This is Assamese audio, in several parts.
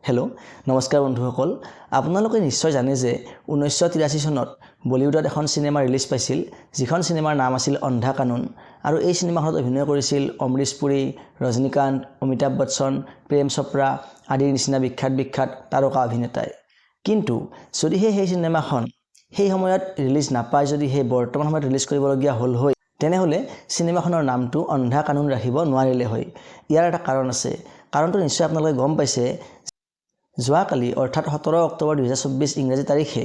হেল্ল' নমস্কাৰ বন্ধুসকল আপোনালোকে নিশ্চয় জানে যে 1983 চনত বলিউডত এখন সিনেমা ৰিলিজ পাইছিল যিখন সিনেমাৰ নাম আছিল অন্ধা কানুন আৰু এই সিনেমাখনত অভিনয় কৰিছিল অমৰীশ পুৰী ৰজনীকান্ত অমিতাভ বচ্চন প্ৰেম চোপ্ৰা আদিৰ নিচিনা বিখ্যাত তাৰকা অভিনেতাই কিন্তু যদি সেই সিনেমাখন সেই সময়ত ৰিলিজ নাপায় যদি সেই বৰ্তমান সময়ত ৰিলিজ কৰিবলগীয়া হ'ল হয় তেনেহলে সিনেমাখনৰ নামটো অন্ধা কানুন ৰাখিব নোৱাৰিলে হয় ইয়াৰ এটা কাৰণ আছে কাৰণটো নিশ্চয় আপোনালোকে গম পাইছে যোৱাকালি অৰ্থাৎ 17 অক্টোবৰ 2024 ইংৰাজী তাৰিখে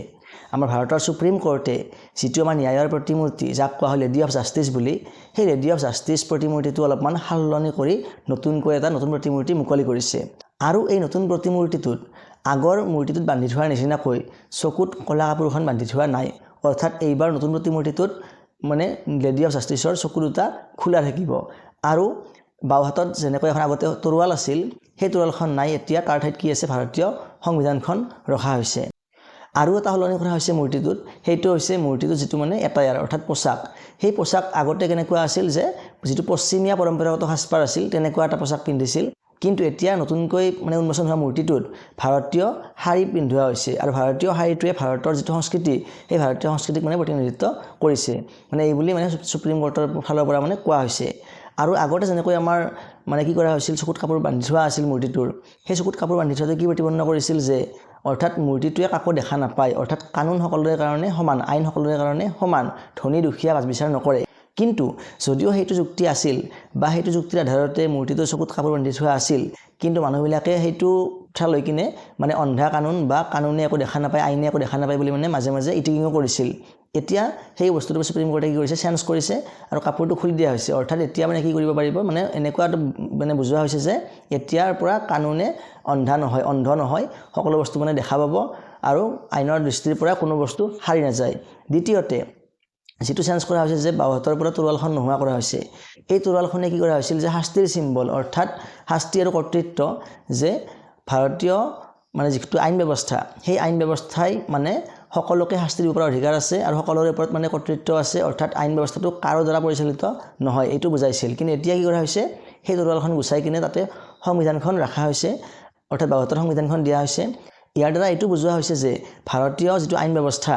আমাৰ ভাৰতৰ সুপ্ৰিম কোৰ্টে যিটো আমাৰ ন্যায়ৰ প্ৰতিমূৰ্তি যাক কোৱা হয় লেডি অফ জাষ্টিস বুলি সেই লেডি অফ জাষ্টিস প্ৰতিমূৰ্তিটো অলপমান হাললনি কৰি নতুনকৈ এটা নতুন প্ৰতিমূৰ্তি মুকলি কৰিছে আৰু এই নতুন প্ৰতিমূৰ্তিটোত আগৰ মূৰ্তিটোত বান্ধি থোৱাৰ নিচিনাকৈ চকুত কলা কাপোৰখন বান্ধি থোৱা নাই অৰ্থাৎ এইবাৰ নতুন প্ৰতিমূৰ্তিটোত মানে লেডি অফ জাষ্টিসৰ চকু দুটা খোলা থাকিব আৰু বাও হাতত যেনেকৈ এখন আগতে তৰোৱাল আছিল সেই তৰোৱালখন নাই এতিয়া তাৰ ঠাইত কি আছে ভাৰতীয় সংবিধানখন ৰখা হৈছে আৰু এটা হলনি কৰা হৈছে মূৰ্তিটোত সেইটো হৈছে মূৰ্তিটো যিটো মানে এটায়াৰ অৰ্থাৎ পোছাক সেই পোছাক আগতে কেনেকুৱা আছিল যে যিটো পশ্চিমীয়া পৰম্পৰাগত সাজপাৰ আছিল তেনেকুৱা এটা পোছাক পিন্ধিছিল কিন্তু এতিয়া নতুনকৈ মানে উন্মোচন হোৱা মূৰ্তিটোত ভাৰতীয় শাৰী পিন্ধোৱা হৈছে আৰু ভাৰতীয় শাৰীটোৱে ভাৰতৰ যিটো সংস্কৃতি সেই ভাৰতীয় সংস্কৃতিক মানে প্ৰতিনিধিত্ব কৰিছে মানে এই বুলি মানে সুপ্ৰিম কোৰ্টৰ ফালৰ পৰা মানে কোৱা হৈছে আৰু আগতে যেনেকৈ আমাৰ মানে কি কৰা হৈছিল চকুত কাপোৰ বান্ধি থোৱা আছিল মূৰ্তিটোৰ সেই চকুত কাপোৰ বান্ধি থোৱাটো কি প্ৰতিপন্ন কৰিছিল যে অৰ্থাৎ মূৰ্তিটোৱে কাকো দেখা নাপায় অৰ্থাৎ কানুন সকলোৰে কাৰণে সমান আইন সকলোৰে কাৰণে সমান ধনী দুখীয়া বাছবিচাৰ নকৰে কিন্তু যদিও সেইটো যুক্তি আছিল বা সেইটো যুক্তিৰ আধাৰতে মূৰ্তিটো চকুত কাপোৰ বান্ধি থোৱা আছিল কিন্তু মানুহবিলাকে সেইটো কথা লৈ কিনে মানে অন্ধা কানুন বা কানুনে একো দেখা নাপায় আইনে একো দেখা নাপায় বুলি মানে মাজে ইটিকিঙো কৰিছিল এতিয়া সেই বস্তুটো সুপ্ৰিম কোৰ্টে কি কৰিছে চেঞ্জ কৰিছে আৰু কাপোৰটো খুলি দিয়া হৈছে অৰ্থাৎ এতিয়া মানে কি কৰিব পাৰিব মানে এনেকুৱা মানে বুজোৱা হৈছে যে এতিয়াৰ পৰা কানুনে অন্ধ নহয় সকলো বস্তু মানে দেখা পাব আৰু আইনৰ দৃষ্টিৰ পৰা কোনো বস্তু হাৰি নাযায় দ্বিতীয়তে যেটো চেঞ্জ কৰা হৈছে যে বাওহাতৰ পৰা তৰোৱালখন নোহোৱা কৰা হৈছে এই তৰোৱালখনে কি কৰা হৈছিল যে শাস্তিৰ সিম্বল অৰ্থাৎ শাস্তি আৰু কৰ্তৃত্ব যে ভাৰতীয় মানে যিটো আইন ব্যৱস্থা সেই আইন ব্যৱস্থাই মানে সকলোকে শাস্তি দিব পৰা অধিকাৰ আছে আৰু সকলোৰে ওপৰত মানে কৰ্তৃত্ব আছে অৰ্থাৎ আইন ব্যৱস্থাটো কাৰো দ্বাৰা পৰিচালিত নহয় এইটো বুজাইছিল কিন্তু এতিয়া কি কৰা হৈছে সেই তৰোৱালখন গুচাই কিনে তাতে সংবিধানখন ৰাখা হৈছে অৰ্থাৎ বাওহাতৰ সংবিধানখন দিয়া হৈছে ইয়াৰ দ্বাৰা এইটো বুজোৱা হৈছে যে ভাৰতীয় যিটো আইন ব্যৱস্থা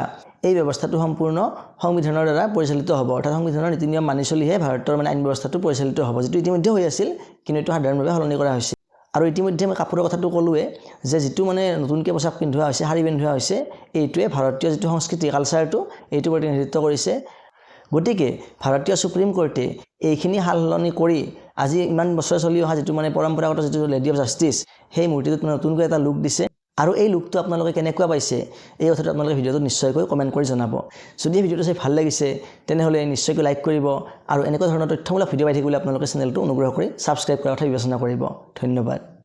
এই ব্যৱস্থাটো সম্পূৰ্ণ সংবিধানৰ দ্বাৰা পৰিচালিত হ'ব অৰ্থাৎ সংবিধানৰ নীতি নিয়ম মানি চলিহে ভাৰতৰ মানে আইন ব্যৱস্থাটো পৰিচালিত হ'ব যেটো ইতিমধ্যে হৈ আছিল কিন্তু এটো সাধাৰণভাৱে সলনি কৰা হৈছে আৰু ইতিমধ্যে মই কাপোৰৰ কথাটো ক'লোৱে যে যেটো মানে নতুনকৈ পোছাক পিন্ধোৱা হৈছে শাৰী পিন্ধোৱা হৈছে এইটোৱে ভাৰতীয় যিটো সংস্কৃতি কালচাৰটো এইটো প্ৰতিনিধিত্ব কৰিছে গতিকে ভাৰতীয় সুপ্ৰিম কোৰ্টে এইখিনি হাললনি কৰি আজি ইমান বছৰ চলি অহা যেটো মানে পৰম্পৰাগত যেটো লেডি অফ জাষ্টিস সেই মূৰ্তিটোত নতুনকৈ এটা লুক দিছে আৰু এই লুকটো আপোনালোকে কেনেকুৱা পাইছে এই কথাটো আপোনালোকে ভিডিঅ'টো নিশ্চয়কৈ কমেন্ট কৰি জনাব যদি ভিডিঅ'টো চাই ভাল লাগিছে তেনেহলে নিশ্চয়কৈ লাইক কৰিব আৰু এনেকুৱা ধৰণৰ তথ্যমূলক ভিডিঅ' পাই থাকিবলৈ আপোনালোকে চেনেলটো অনুগ্ৰহ কৰি সাবস্ক্ৰাইব কৰাৰ কথা বিবেচনা কৰিব ধন্যবাদ